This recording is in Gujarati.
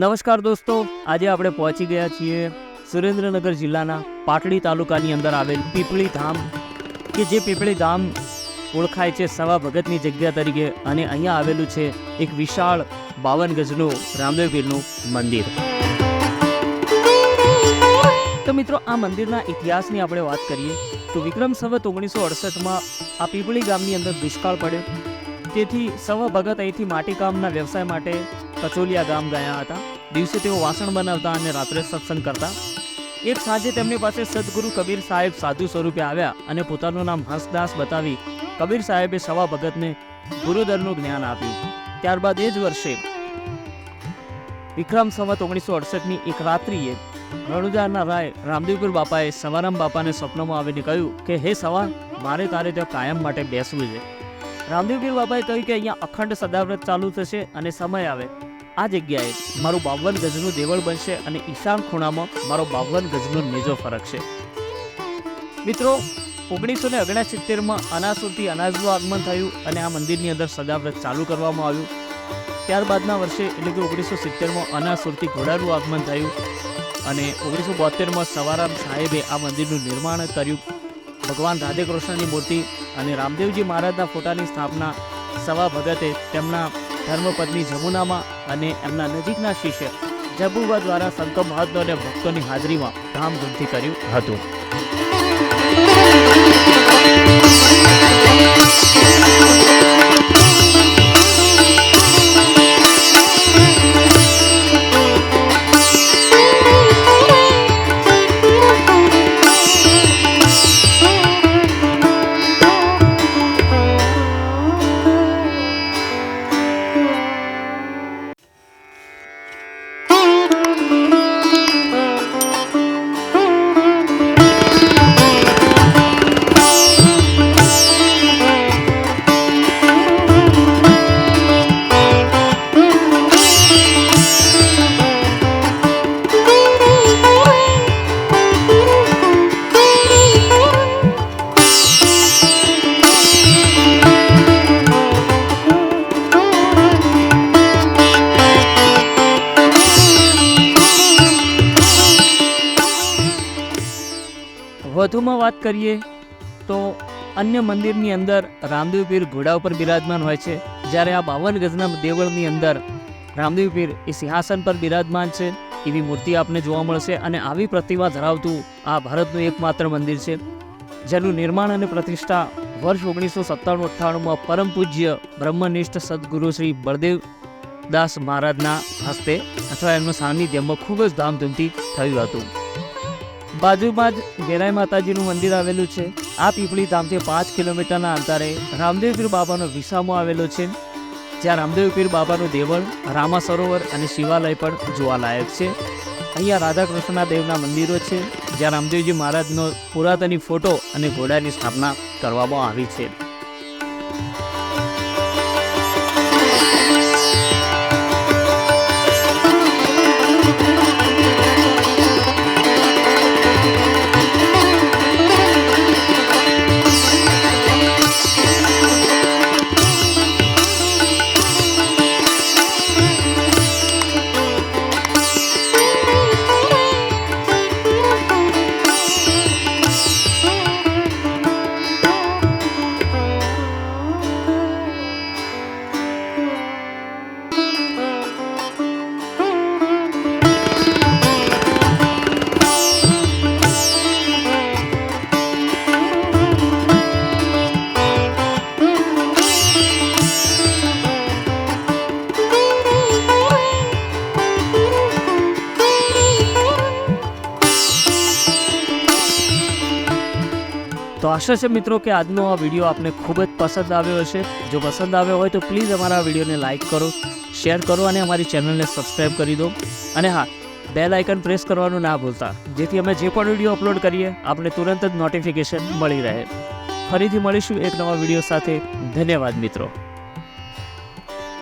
નમસ્કાર દોસ્તો, આજે આપણે પહોંચી ગયા છીએ સુરેન્દ્રનગર જિલ્લાના પાટડી તાલુકાની અંદર આવેલ પીપળી ધામ, કે જે પીપળી ધામ ઓળખાય છે સવા ભગતની જગ્યા તરીકે, અને અહીંયા આવેલું છે એક વિશાળ 52 ગજનું રામદેવ પીરનું મંદિર. તો મિત્રો, આ મંદિરના ઇતિહાસની આપણે વાત કરીએ તો વિક્રમ સંવત 1968માં આ પીપળી ગામની અંદર દુષ્કાળ પડ્યો, તેથી સવા ભગત અહીંથી માટીકામના વ્યવસાય માટે કચોલિયા ગામ ગયા હતા. દિવસે તેઓ વાસણ બનાવતા અને રાત્રે સત્સંગ કરતા. એક સાંજે તેમની પાસે સદગુરુ કબીર સાહેબ સાધુ સ્વરૂપે આવ્યા અને પોતાનું નામ હંસદાસ બતાવી કબીર સાહેબે સવા ભગતને ગુરુદરનું જ્ઞાન આપ્યું. ત્યારબાદ એ જ વર્ષે વિક્રમ સંવત 1968ની એક રાત્રિએ રણુજાના રાય રામદેવપીર બાપાએ સવારામ બાપાને સ્વપ્નમાં આવીને કહ્યું કે હે સવાર, મારે તારે ત્યાં કાયમ માટે બેસવું છે. રામદેવપીર બાપાએ કહ્યું કે અહીંયા અખંડ સદાવ્રત ચાલુ થશે અને સમય આવે આ જગ્યાએ મારું 52 ગજનું દેવળ બનશે અને ઈશાન ખૂણામાં મારો 52 ગજનો નેજો ફરકશે. મિત્રો, 1969માં અનાસુરથી અનાજનું આગમન થયું અને આ મંદિરની અંદર સદાવ્રત ચાલુ કરવામાં આવ્યું. ત્યારબાદના વર્ષે એટલે કે 1970માં અનાસુરથી ઘોડાનું આગમન થયું અને 1972માં સવારામ સાહેબે આ મંદિરનું નિર્માણ કર્યું. ભગવાન રાધે કૃષ્ણની મૂર્તિ અને રામદેવજી મહારાજના ફોટાની સ્થાપના સવા ભગતે તેમના ધર્મપત્ની જમુનામાં અને એમના નજીકના શિષ્ય જબુબા દ્વારા સંતો મહંતો અને ભક્તોની હાજરીમાં ધામધૂમથી કર્યું હતું. વધુમાં વાત કરીએ તો અન્ય મંદિરની અંદર રામદેવ પીર ઘોડા ઉપર બિરાજમાન હોય છે, જ્યારે આ 52 ગજના દેવળની અંદર રામદેવ પીર એ સિંહાસન પર બિરાજમાન છે એવી મૂર્તિ આપને જોવા મળશે. અને આવી પ્રતિમા ધરાવતું આ ભારતનું એકમાત્ર મંદિર છે, જેનું નિર્માણ અને પ્રતિષ્ઠા વર્ષ 1997-98માં પરમ પૂજ્ય બ્રહ્મનિષ્ઠ સદગુરુ શ્રી બળદેવદાસ મહારાજના હસ્તે અથવા એમના સાનિધ્યમાં ખૂબ જ ધામધૂમથી થયું હતું. બાજુમાં જ વેરાઈ માતાજીનું મંદિર આવેલું છે. આ પીપળી ધામથી 5 કિલોમીટરના અંતરે રામદેવ પીર બાબાનો વિસામો આવેલો છે, જ્યાં રામદેવ પીર બાબાનું દેવળ, રામા સરોવર અને શિવાલય પણ જોવાલાયક છે. અહીંયા રાધાકૃષ્ણના દેવના મંદિરો છે, જ્યાં રામદેવજી મહારાજનો પુરાતની ફોટો અને ઘોડાની સ્થાપના કરવામાં આવી છે. તો આશા છે મિત્રો કે આજનો આ વિડીયો આપને ખૂબ જ પસંદ આવ્યો હશે. જો પસંદ આવ્યો હોય તો પ્લીઝ અમારા વિડીયોને લાઇક કરો, શેર કરો અને અમારી ચેનલને સબસ્ક્રાઈબ કરી દો. અને હા, બેલ આઇકન પ્રેસ કરવાનું ના ભૂલતા, જેથી અમે જે પણ વિડીયો અપલોડ કરીએ આપને તુરંત જ નોટિફિકેશન મળી રહે. ફરીથી મળીશું એક નવા વિડીયો સાથે. ધન્યવાદ મિત્રો.